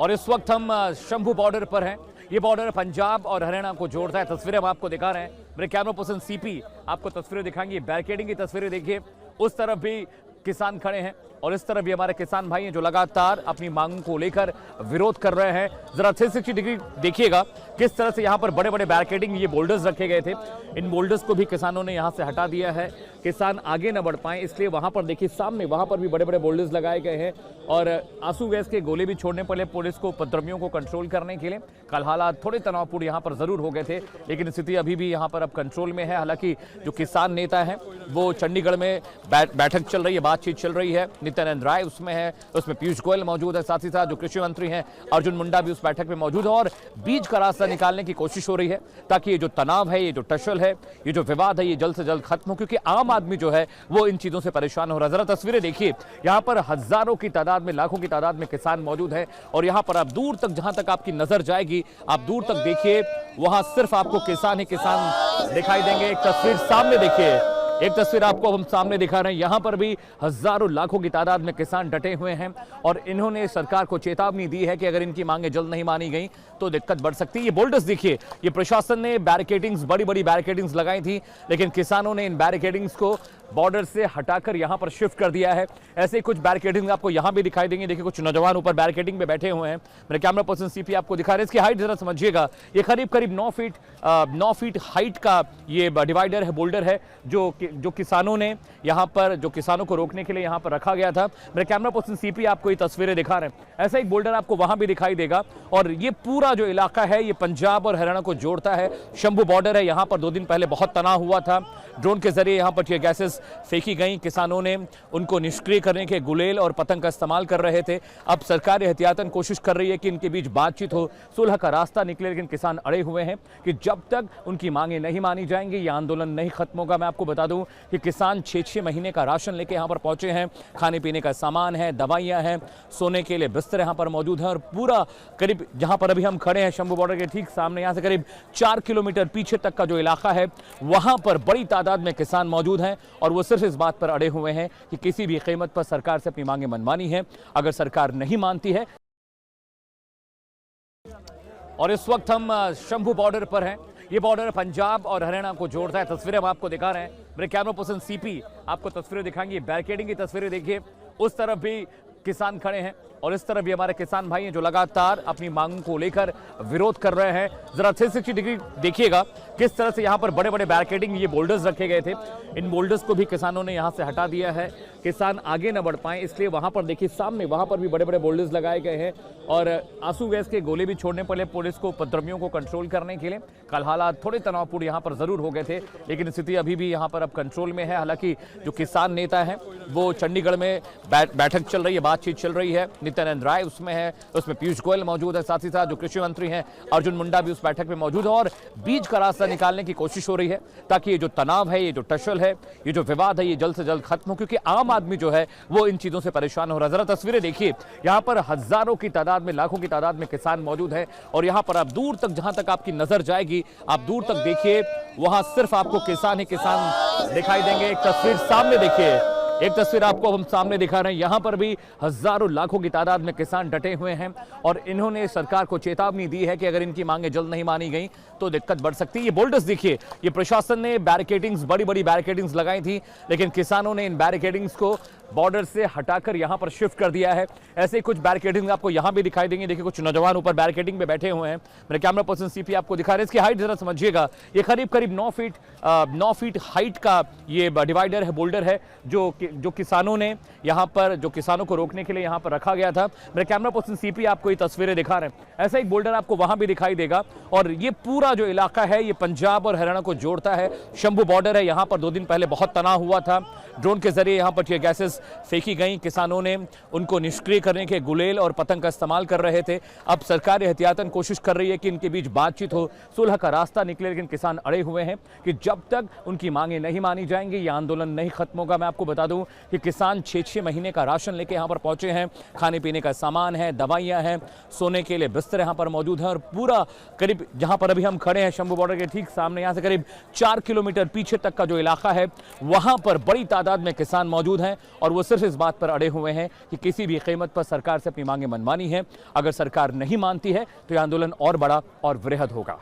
और इस वक्त हम शंभू बॉर्डर पर हैं। ये बॉर्डर पंजाब और हरियाणा को जोड़ता है। तस्वीरें हम आपको दिखा रहे हैं। मेरे कैमरा पर्सन सीपी आपको तस्वीरें दिखाएंगे। बैरिकेडिंग की तस्वीरें देखिए। उस तरफ भी किसान खड़े हैं और इस तरफ भी हमारे किसान भाई हैं जो लगातार अपनी मांगों को लेकर विरोध कर रहे हैं। जरा 360 डिग्री देखिएगा किस तरह से यहाँ पर बड़े बड़े बैरिकेडिंग ये बोल्डर्स रखे गए थे। इन बोल्डर्स को भी किसानों ने यहाँ से हटा दिया है, किसान आगे न बढ़ पाए, इसलिए वहां पर देखिए सामने वहां पर भी बड़े बड़े बोल्डर्स लगाए गए हैं और आंसू गैस के गोले भी छोड़ने पड़े पुलिस को उपद्रवियों को कंट्रोल करने के लिए। कल हालात थोड़े तनावपूर्ण यहाँ पर जरूर हो गए थे, लेकिन स्थिति अभी भी यहाँ पर अब कंट्रोल में है। हालांकि जो किसान नेता है वो चंडीगढ़ में बैठक चल रही है, बातचीत चल रही है। नित्यानंद राय उसमें है, उसमें पीयूष गोयल मौजूद है, साथ ही साथ जो कृषि मंत्री हैं अर्जुन मुंडा भी उस बैठक में मौजूद है और बीच का रास्ता निकालने की कोशिश हो रही है ताकि ये जो तनाव है, ये जो टशल है, ये जो विवाद है, ये जल्द से जल्द खत्म हो, क्योंकि आम आदमी जो है वो इन चीजों से परेशान हो रहा है। जरा तस्वीरें देखिए, यहाँ पर हजारों की तादाद में, लाखों की तादाद में किसान मौजूद है और यहाँ पर आप दूर तक, जहां तक आपकी नजर जाएगी, आप दूर तक देखिए, वहां सिर्फ आपको किसान ही किसान दिखाई देंगे। एक तस्वीर सामने देखिए, एक तस्वीर आपको हम सामने दिखा रहे हैं। यहां पर भी हजारों लाखों की तादाद में किसान डटे हुए हैं और इन्होंने सरकार को चेतावनी दी है कि अगर इनकी मांगें जल्द नहीं मानी गई तो दिक्कत बढ़ सकती है। ये बोल्डर्स देखिए, ये प्रशासन ने बैरिकेडिंग्स, बड़ी बड़ी बैरिकेडिंग्स लगाई थी, लेकिन किसानों ने इन बैरिकेडिंग्स को बॉर्डर से हटाकर यहां पर शिफ्ट कर दिया है। ऐसे कुछ बैरिकेडिंग आपको यहां भी दिखाई देंगे। देखिए कुछ नौजवान ऊपर बैरिकेडिंग में बैठे हुए हैं। मेरे कैमरा पर्सन सीपी आपको दिखा रहे हैं। इसकी हाइट जरा समझिएगा, ये करीब करीब 9 फीट हाइट का ये डिवाइडर है, बोल्डर है, जो किसानों ने यहां पर, जो किसानों को रोकने के लिए यहां पर रखा गया था। मेरे कैमरा पर्सन सीपी आपको ये तस्वीरें दिखा रहे हैं। ऐसा एक बोल्डर आपको वहां भी दिखाई देगा और ये पूरा जो इलाका है ये पंजाब और हरियाणा को जोड़ता है। शंभू बॉर्डर है, यहां पर 2 दिन पहले बहुत तनाव हुआ था। ड्रोन के जरिए यहां पर टीयर गैसेस फेंकी गई, किसानों ने उनको निष्क्रिय करने के गुलेल और पतंग का इस्तेमाल कर रहे थे। अब सरकार एहतियातन कोशिश कर रही है कि इनके बीच बातचीत हो, सुलह का रास्ता निकले, लेकिन किसान अड़े हुए हैं कि जब तक उनकी मांगें नहीं मानी जाएंगी ये आंदोलन नहीं खत्म होगा। मैं आपको बता दूं कि किसान 6-6 महीने का राशन लेके यहाँ पर पहुंचे हैं। खाने पीने का सामान है, दवाइयां हैं, सोने के लिए बिस्तर यहाँ पर मौजूद है और पूरा करीब जहां पर अभी हम खड़े हैं शंभू बॉर्डर के ठीक सामने, यहाँ से करीब 4 किलोमीटर पीछे तक का जो इलाका है वहां पर बड़ी तादाद में किसान मौजूद हैं और वो सिर्फ इस बात पर अड़े हुए हैं कि किसी भी कीमत पर सरकार से अपनी मांगें मनवानी है। अगर सरकार नहीं मानती है, और इस वक्त हम शंभू बॉर्डर पर हैं। ये बॉर्डर पंजाब और हरियाणा को जोड़ता है। तस्वीरें हम आपको दिखा रहे हैं। मेरे कैमरा पर्सन सीपी आपको तस्वीरें दिखाएंगे। बैरिकेडिंग की तस्वीरें देखिए। उस तरफ भी किसान खड़े हैं और इस तरफ भी हमारे किसान भाई हैं जो लगातार अपनी मांगों को लेकर विरोध कर रहे हैं। जरा 360 डिग्री देखिएगा किस तरह से यहाँ पर बड़े बड़े बैरिकेडिंग ये बोल्डर्स रखे गए थे। इन बोल्डर्स को भी किसानों ने यहाँ से हटा दिया है, किसान आगे न बढ़ पाए, इसलिए वहां पर देखिए सामने वहां पर भी बड़े बड़े बोल्डर्स लगाए गए हैं और आंसू गैस के गोले भी छोड़ने पड़े पुलिस को उपद्रवियों को कंट्रोल करने के लिए। कल हालात थोड़े तनावपूर्ण यहाँ पर जरूर हो गए थे, लेकिन स्थिति अभी भी यहाँ पर अब कंट्रोल में है। हालांकि जो किसान नेता है वो चंडीगढ़ में बैठक चल रही है, बातचीत चल रही है। नित्यानंद राय उसमें है, उसमें पीयूष गोयल मौजूद है, साथ ही साथ जो कृषि मंत्री हैं अर्जुन मुंडा भी उस बैठक में मौजूद है और बीच का रास्ता निकालने की कोशिश हो रही है ताकि ये जो तनाव है, ये जो टशल है, ये जो विवाद है, ये जल्द से जल्द खत्म हो, क्योंकि आम आदमी जो है वो इन चीजों से परेशान हो रहा है। जरा तस्वीरें देखिए, यहाँ पर हजारों की तादाद में, लाखों की तादाद में किसान मौजूद है और यहाँ पर आप दूर तक, जहां तक आपकी नजर जाएगी, आप दूर तक देखिए, वहां सिर्फ आपको किसान ही किसान दिखाई देंगे। एक तस्वीर सामने देखिए, एक तस्वीर आपको हम सामने दिखा रहे हैं। यहां पर भी हजारों लाखों की तादाद में किसान डटे हुए हैं और इन्होंने सरकार को चेतावनी दी है कि अगर इनकी मांगें जल्द नहीं मानी गई तो दिक्कत बढ़ सकती है। ये बोल्डर्स देखिए, ये प्रशासन ने बैरिकेडिंग्स, बड़ी बड़ी बैरिकेडिंग्स लगाई थी, लेकिन किसानों ने इन बैरिकेडिंग्स को बॉर्डर से हटाकर यहां पर शिफ्ट कर दिया है। ऐसे कुछ बैरिकेडिंग आपको यहां भी दिखाई देंगे। देखिए कुछ नौजवान ऊपर बैरिकेडिंग में बैठे हुए हैं। मेरे कैमरा पर्सन सीपी आपको दिखा रहे हैं। इसकी हाइट जरा समझिएगा, ये करीब करीब 9 फीट हाइट का ये डिवाइडर है, बोल्डर है, जो किसानों ने यहां पर, जो किसानों को रोकने के लिए यहां पर रखा गया था। मेरे कैमरा पर्सन सीपी आपको ये तस्वीरें दिखा रहे हैं। ऐसा एक बोल्डर आपको वहां भी दिखाई देगा और ये पूरा जो इलाका है ये पंजाब और हरियाणा को जोड़ता है। शंभू बॉर्डर है, यहां पर 2 दिन पहले बहुत तनाव हुआ था। ड्रोन के जरिए यहां पर टीयर गैसेस फेंकी गई, किसानों ने उनको निष्क्रिय करने के गुलेल और पतंग का इस्तेमाल कर रहे थे। अब सरकार एहतियातन कोशिश कर रही है कि इनके बीच बातचीत हो, सुलह का रास्ता निकले, लेकिन किसान अड़े हुए हैं कि जब तक उनकी मांगें नहीं मानी जाएंगी ये आंदोलन नहीं खत्म होगा। मैं आपको बता दूं कि किसान 6-6 महीने का राशन लेके यहाँ पर पहुंचे हैं। खाने पीने का सामान है, दवाइयां हैं, सोने के लिए बिस्तर यहाँ पर मौजूद है और पूरा करीब जहां पर अभी हम खड़े हैं शंभू बॉर्डर के ठीक सामने, यहाँ से करीब 4 किलोमीटर पीछे तक का जो इलाका है वहां पर बड़ी तादाद में किसान मौजूद हैं और और वो सिर्फ इस बात पर अड़े हुए हैं कि किसी भी कीमत पर सरकार से अपनी मांगे मनवानी है। अगर सरकार नहीं मानती है तो यह आंदोलन और बड़ा और वृहद होगा।